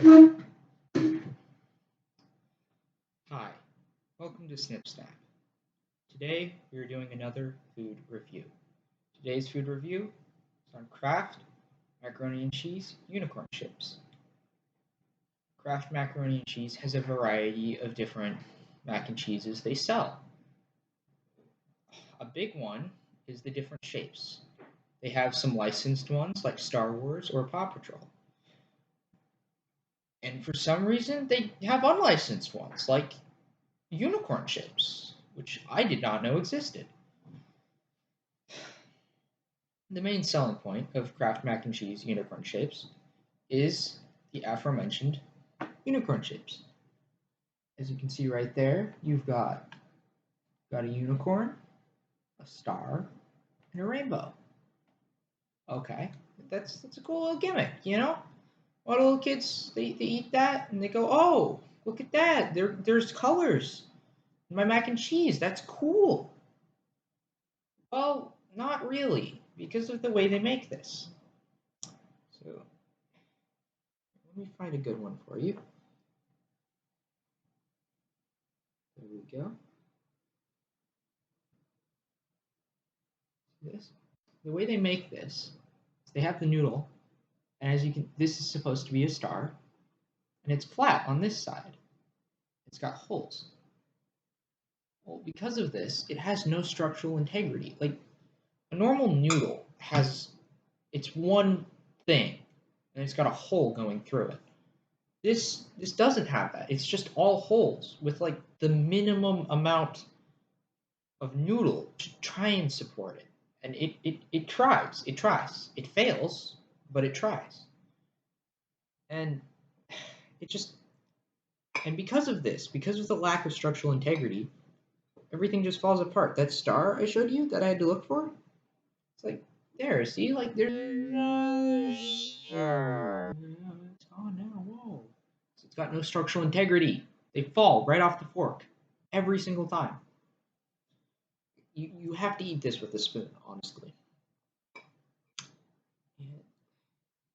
Hi, welcome to SnipStack. Today we are doing another food review. Today's food review is on Kraft Macaroni and Cheese Unicorn Chips. Kraft Macaroni and Cheese has a variety of different mac and cheeses they sell. A big one is the different shapes. They have some licensed ones like Star Wars or Paw Patrol. And for some reason, they have unlicensed ones like unicorn chips, which I did not know existed. The main selling point of Kraft Mac and Cheese unicorn shapes is the aforementioned unicorn shapes. As you can see right there, you've got a unicorn, a star, and a rainbow. Okay, that's a cool little gimmick, you know? A lot of little kids they eat that and they go, oh, look at that! There's colors in my mac and cheese. That's cool. Well, not really, because of the way they make this. So let me find a good one for you. There we go. This. The way they make this is they have the noodle, and as you can, this is supposed to be a star, and it's flat on this side. It's got holes. Well, because of this, it has no structural integrity. Like a normal noodle has, it's one thing, and it's got a hole going through it. This doesn't have that. It's just all holes with like the minimum amount of noodle to try and support it. And it tries. It fails, but it tries. And it just, and because of this, because of the lack of structural integrity, everything just falls apart. That star I showed you that I had to look for, it's like, there, see? Like, there's, it's gone now, whoa. So it's got no structural integrity. They fall right off the fork every single time. You have to eat this with a spoon, honestly.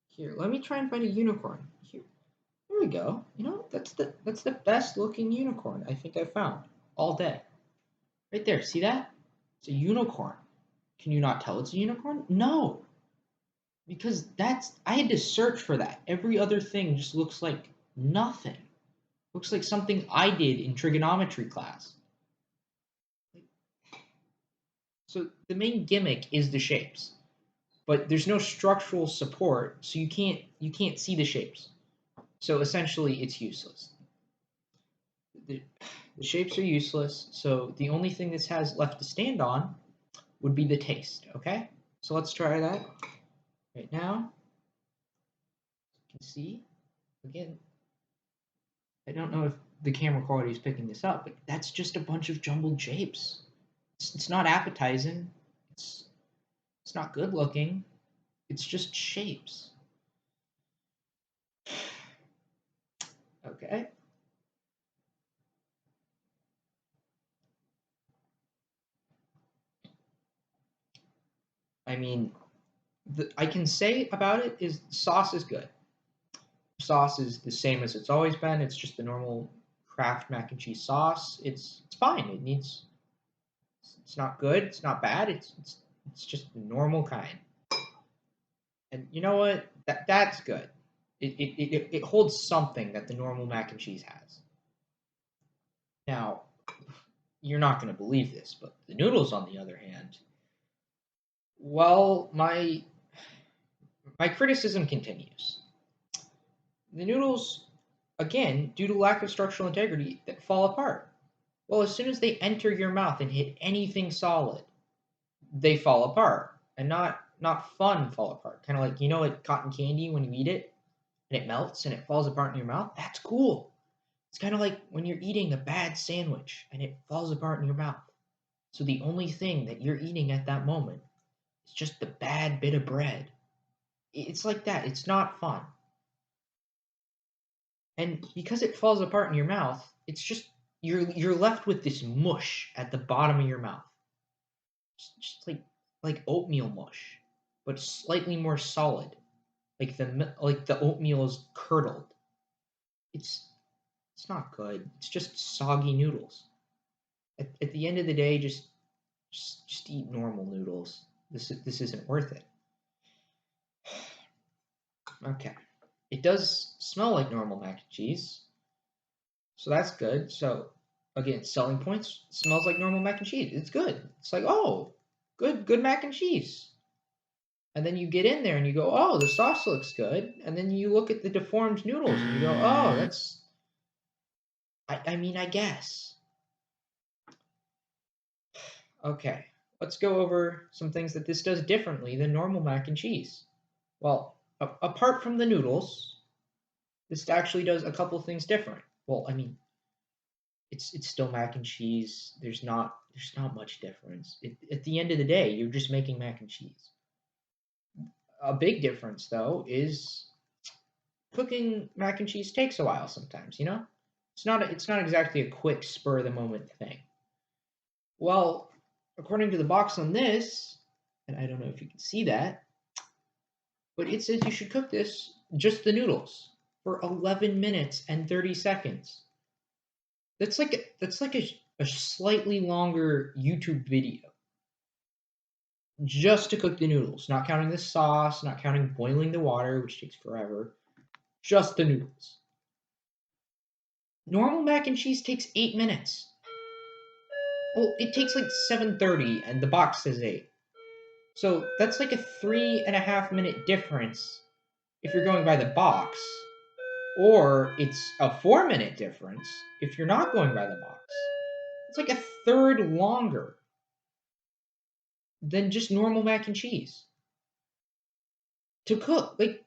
Here, let me try and find a unicorn. Here we go. You know, that's the best looking unicorn I think I've found all day. Right there, see that? It's a unicorn. Can you not tell it's a unicorn? No. Because I had to search for that. Every other thing just looks like nothing. Looks like something I did in trigonometry class. So the main gimmick is the shapes. But there's no structural support, so you can't see the shapes. So essentially it's useless. The shapes are useless, so the only thing this has left to stand on would be the taste, okay? So let's try that right now. You can see, again, I don't know if the camera quality is picking this up, but that's just a bunch of jumbled shapes. It's not appetizing. It's not good looking. It's just shapes. Okay. I mean, I can say about it is sauce is good. Sauce is the same as it's always been. It's just the normal Kraft mac and cheese sauce. It's fine. It's not good. It's not bad. It's just the normal kind. And you know what? That's good. It holds something that the normal mac and cheese has. Now, you're not going to believe this, but the noodles, on the other hand, well, my criticism continues. The noodles, again, due to lack of structural integrity, that fall apart. Well, as soon as they enter your mouth and hit anything solid, they fall apart, and not fun fall apart. Kind of like, you know, like cotton candy when you eat it and it melts and it falls apart in your mouth. That's cool. It's kind of like when you're eating a bad sandwich and it falls apart in your mouth. So the only thing that you're eating at that moment is just the bad bit of bread. It's like that. It's not fun. And because it falls apart in your mouth, it's just you're left with this mush at the bottom of your mouth. Just like oatmeal mush, but slightly more solid. Like the oatmeal is curdled. it's not good. It's just soggy noodles. At the end of the day, just eat normal noodles. This isn't worth it. Okay. It does smell like normal mac and cheese, so that's good. So again, selling points, smells like normal mac and cheese. It's good. It's like, oh, good mac and cheese. And then you get in there and you go, oh, the sauce looks good. And then you look at the deformed noodles and you go, oh, that's, I mean, I guess. Okay, let's go over some things that this does differently than normal mac and cheese. Well, apart from the noodles, this actually does a couple things different. Well, I mean, it's still mac and cheese. There's not much difference. At the end of the day, you're just making mac and cheese. A big difference, though, is cooking mac and cheese takes a while sometimes. It's not exactly a quick spur of the moment thing. Well, according to the box on this, and I don't know if you can see that, but it says you should cook this, just the noodles, for 11 minutes and 30 seconds. That's like a slightly longer YouTube video just to cook the noodles, not counting the sauce, not counting boiling the water, which takes forever, just the noodles. Normal mac and cheese takes 8 minutes. Well, it takes like 7:30 and the box says 8. So that's like a 3.5 minute difference if you're going by the box, or it's a 4-minute difference if you're not going by the box. It's like a third longer than just normal mac and cheese to cook. Like,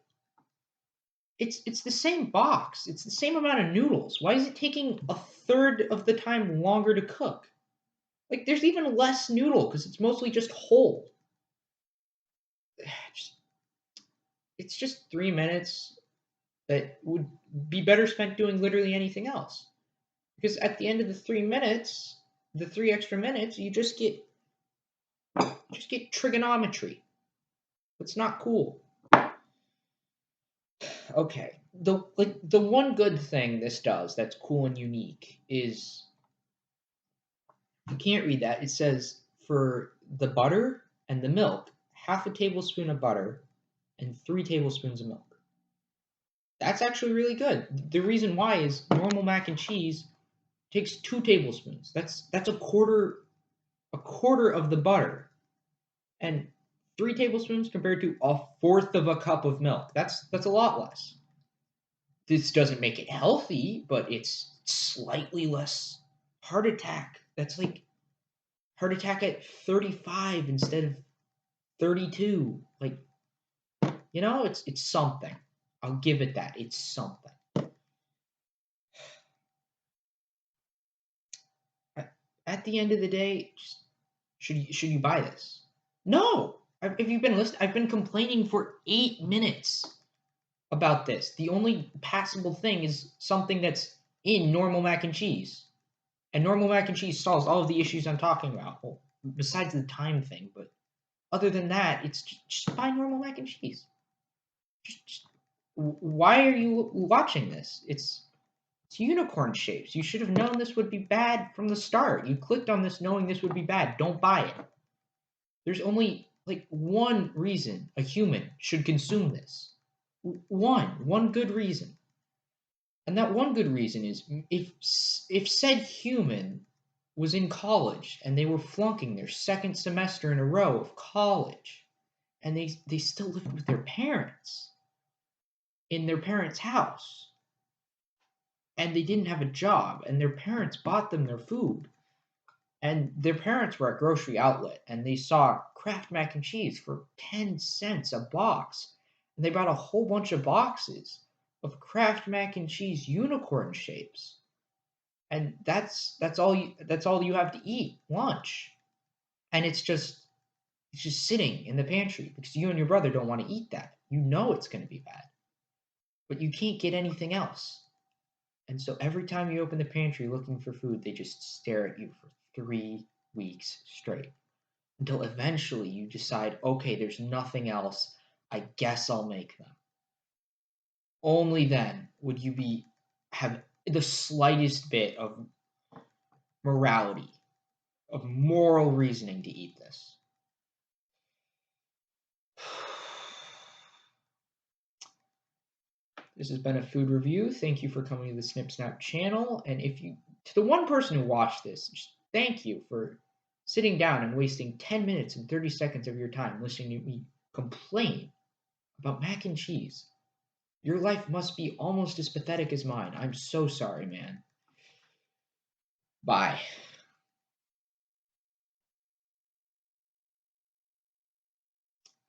it's the same box. It's the same amount of noodles. Why is it taking a third of the time longer to cook? Like, there's even less noodle because it's mostly just whole. It's just 3 minutes that would be better spent doing literally anything else. Because at the end of the 3 minutes, the 3 extra minutes, you just get trigonometry. It's not cool. Okay. The one good thing this does that's cool and unique is, you can't read that. It says for the butter and the milk, 1/2 tablespoon of butter and 3 tablespoons of milk. That's actually really good. The reason why is normal mac and cheese takes 2 tablespoons. That's a quarter of the butter, and 3 tablespoons compared to 1/4 of a cup of milk. That's a lot less. This doesn't make it healthy, but it's slightly less heart attack. That's like heart attack at 35 instead of 32. Like, it's something. I'll give it that. It's something. At the end of the day, should you buy this? No. If you've been listening, I've been complaining for 8 minutes about this. The only passable thing is something that's in normal mac and cheese. And normal mac and cheese solves all of the issues I'm talking about. Well, besides the time thing, but other than that, it's just buy normal mac and cheese. Why are you watching this? It's unicorn shapes. You should have known this would be bad from the start. You clicked on this knowing this would be bad. Don't buy it. There's only like one reason a human should consume this. One good reason. And that one good reason is if said human was in college and they were flunking their second semester in a row of college, and they still lived with their parents in their parents' house, and they didn't have a job, and their parents bought them their food, and their parents were at grocery outlet, and they saw Kraft mac and cheese for 10 cents a box, and they bought a whole bunch of boxes of Kraft mac and cheese unicorn shapes, and that's all you have to eat lunch, and it's just sitting in the pantry because you and your brother don't want to eat that. You know it's going to be bad, but you can't get anything else. And so every time you open the pantry looking for food, they just stare at you for 3 weeks straight until eventually you decide, okay, there's nothing else. I guess I'll make them. Only then would you be have the slightest bit of morality, of moral reasoning to eat this. This has been a food review. Thank you for coming to the Snip Snap channel. And to the one person who watched this, just thank you for sitting down and wasting 10 minutes and 30 seconds of your time listening to me complain about mac and cheese. Your life must be almost as pathetic as mine. I'm so sorry, man. Bye.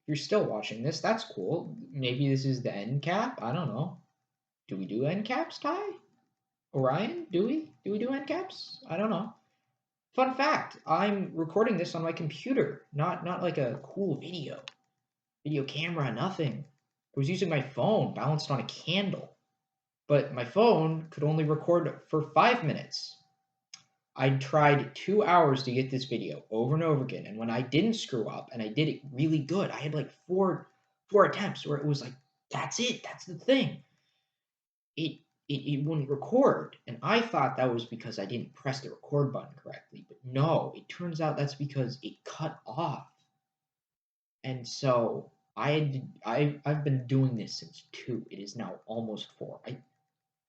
If you're still watching this, that's cool. Maybe this is the end cap. I don't know. Do we do end caps, Ty? Orion? Do we? Do we do end caps? I don't know. Fun fact, I'm recording this on my computer, not like a cool video camera, nothing. I was using my phone balanced on a candle, but my phone could only record for 5 minutes. I tried 2 hours to get this video over and over again, and when I didn't screw up and I did it really good, I had like four attempts where it was like, that's it, that's the thing. It wouldn't record, and I thought that was because I didn't press the record button correctly, but no, it turns out that's because it cut off. And so I've been doing this since 2. It is now almost 4.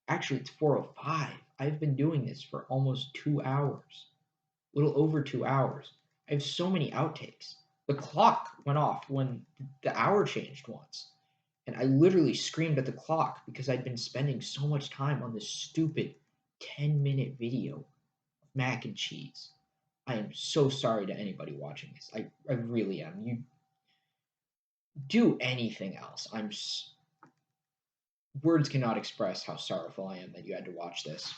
Actually it's 4:05. I've been doing this for almost 2 hours. A little over 2 hours. I have so many outtakes. The clock went off when the hour changed once. And I literally screamed at the clock because I'd been spending so much time on this stupid 10-minute video of mac and cheese. I am so sorry to anybody watching this. I really am. You do anything else. Words cannot express how sorrowful I am that you had to watch this.